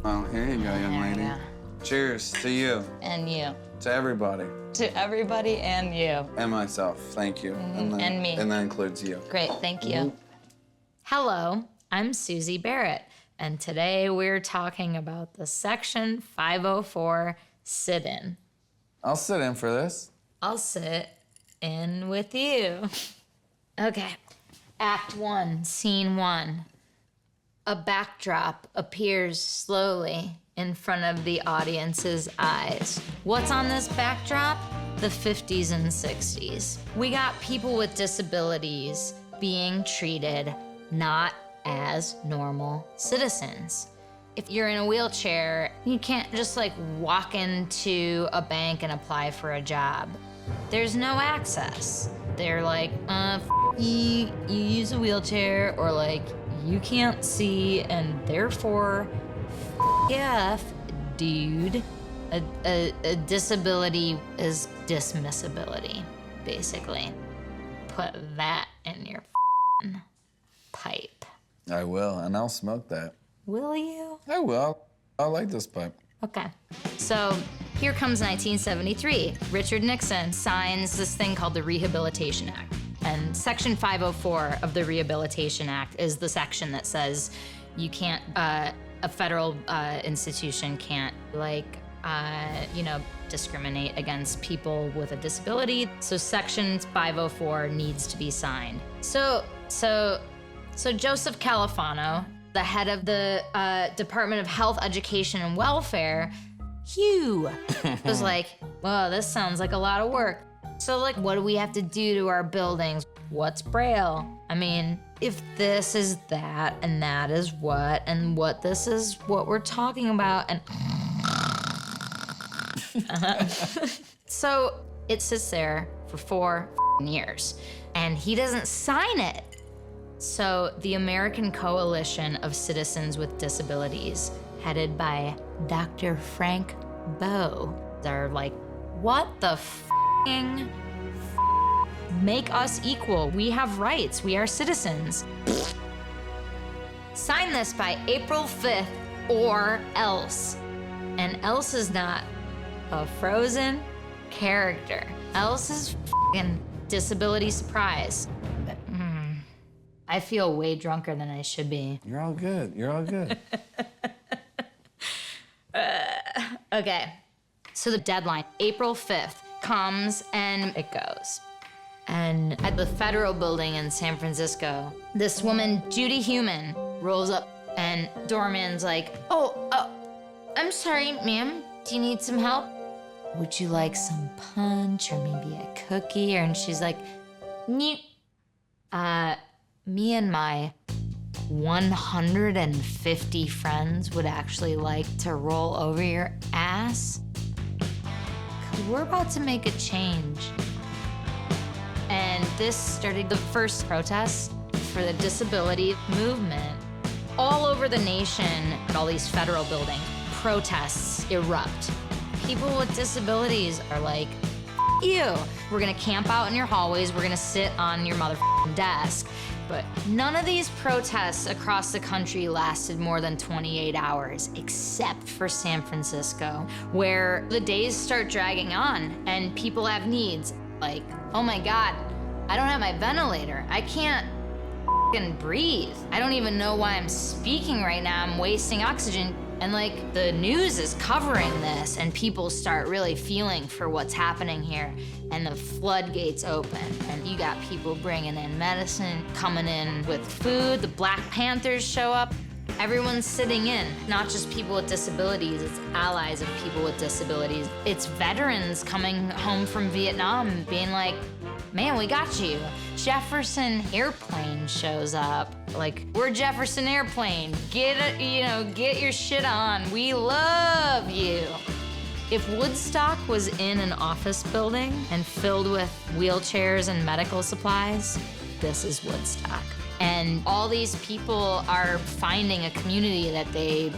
Oh, here you go, young lady. Yeah. Cheers to you. And you. To everybody. To everybody and you. And myself, thank you. And me. And that includes you. Great, thank you. Hello, I'm Susie Barrett, and today we're talking about the Section 504 sit-in. I'll sit in for this. I'll sit in with you. Okay, Act 1, Scene 1. A backdrop appears slowly in front of the audience's eyes. What's on this backdrop? The 50s and 60s. We got people with disabilities being treated not as normal citizens. If you're in a wheelchair, you can't just like walk into a bank and apply for a job. There's no access. They're like, you use a wheelchair, or like, you can't see, and therefore, F, dude. A disability is dismissibility, basically. Put that in your pipe. I will, and I'll smoke that. Will you? I will. I like this pipe. Okay. So here comes 1973. Richard Nixon signs this thing called the Rehabilitation Act. And Section 504 of the Rehabilitation Act is the section that says you can't, a federal institution can't, discriminate against people with a disability. So Section 504 needs to be signed. So Joseph Califano, the head of the Department of Health, Education, and Welfare, Hugh, was like, well, this sounds like a lot of work. So, like, what do we have to do to our buildings? What's Braille? I mean, if this is that, and that is what, and what this is what we're talking about, and... So, it sits there for 4 years, and he doesn't sign it. So, the American Coalition of Citizens with Disabilities, headed by Dr. Frank Bowe, are like, what the make us equal. We have rights. We are citizens. Sign this by April 5th or else. And else is not a frozen character. Else is disability surprise. I feel way drunker than I should be. You're all good. You're all good. Okay. So the deadline, April 5th, comes and it goes. And at the federal building in San Francisco, this woman, Judy Heumann, rolls up and doorman's like, I'm sorry, ma'am, do you need some help? Would you like some punch or maybe a cookie? And she's like, me and my 150 friends would actually like to roll over your ass. We're about to make a change. And this started the first protest for the disability movement. All over the nation, at all these federal buildings, protests erupt. People with disabilities are like, you. We're gonna camp out in your hallways, we're gonna sit on your motherfucking desk. But none of these protests across the country lasted more than 28 hours, except for San Francisco, where the days start dragging on and people have needs. Like, oh my God, I don't have my ventilator. I can't breathe. I don't even know why I'm speaking right now. I'm wasting oxygen. And like, the news is covering this and people start really feeling for what's happening here. And the floodgates open and you got people bringing in medicine, coming in with food. The Black Panthers show up. Everyone's sitting in, not just people with disabilities, it's allies of people with disabilities. It's veterans coming home from Vietnam being like, man, we got you. Jefferson Airplane shows up. Like, we're Jefferson Airplane. Get your shit on. We love you. If Woodstock was in an office building and filled with wheelchairs and medical supplies, this is Woodstock. And all these people are finding a community that they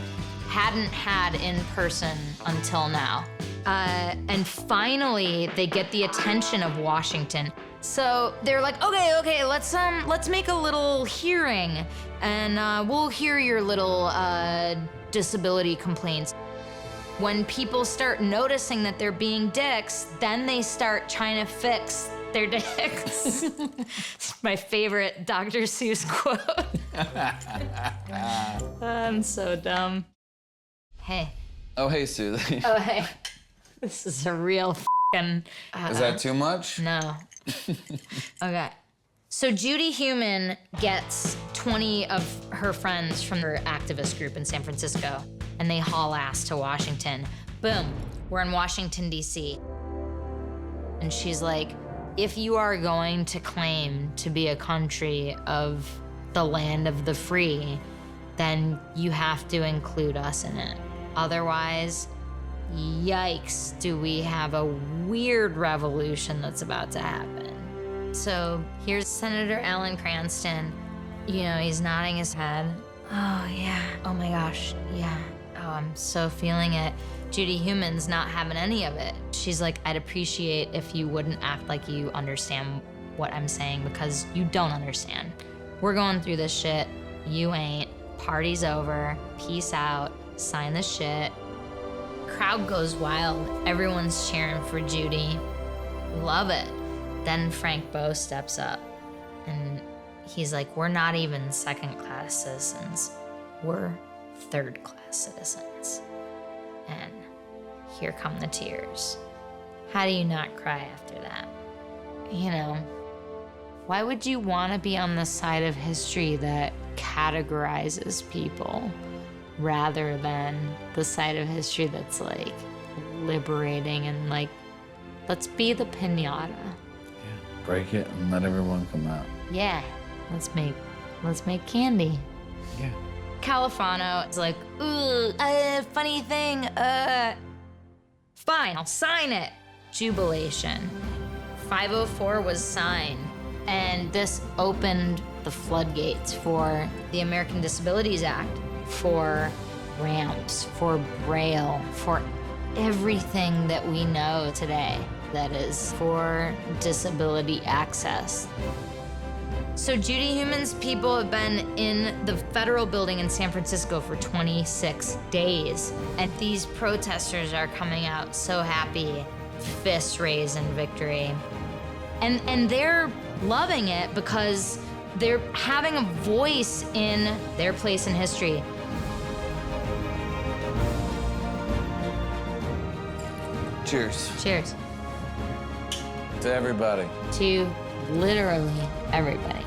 hadn't had in person until now. And finally, they get the attention of Washington. So they're like, okay, let's make a little hearing, and we'll hear your little disability complaints. When people start noticing that they're being dicks, then they start trying to fix their dicks. It's my favorite Dr. Seuss quote. I'm so dumb. Hey. Oh, hey, Susie. Oh, hey. This is a real f***ing... Is that too much? No. Okay. So Judy Heumann gets 20 of her friends from her activist group in San Francisco, and they haul ass to Washington. Boom, we're in Washington, D.C. And she's like, if you are going to claim to be a country of the land of the free, then you have to include us in it. Otherwise, yikes, do we have a weird revolution that's about to happen. So here's Senator Alan Cranston. You know, he's nodding his head. Oh, yeah. Oh, my gosh. Yeah. Oh, I'm so feeling it. Judy Heumann's not having any of it. She's like, I'd appreciate if you wouldn't act like you understand what I'm saying because you don't understand. We're going through this shit. You ain't. Party's over. Peace out. Sign the shit. Crowd goes wild. Everyone's cheering for Judy. Love it. Then Frank Bowe steps up and he's like, we're not even second-class citizens. We're third-class citizens. And here come the tears. How do you not cry after that? You know, why would you want to be on the side of history that categorizes people rather than the side of history that's like liberating and like, let's be the piñata. Break it and let everyone come out. Yeah, let's make candy. Yeah. Califano is like, ooh, funny thing, fine, I'll sign it. Jubilation. 504 was signed, and this opened the floodgates for the American Disabilities Act, for ramps, for Braille, for everything that we know today that is for disability access. So Judy Heumann's people have been in the federal building in San Francisco for 26 days, and these protesters are coming out so happy, fists raised in victory. And they're loving it because they're having a voice in their place in history. Cheers. Cheers. To everybody. To literally everybody.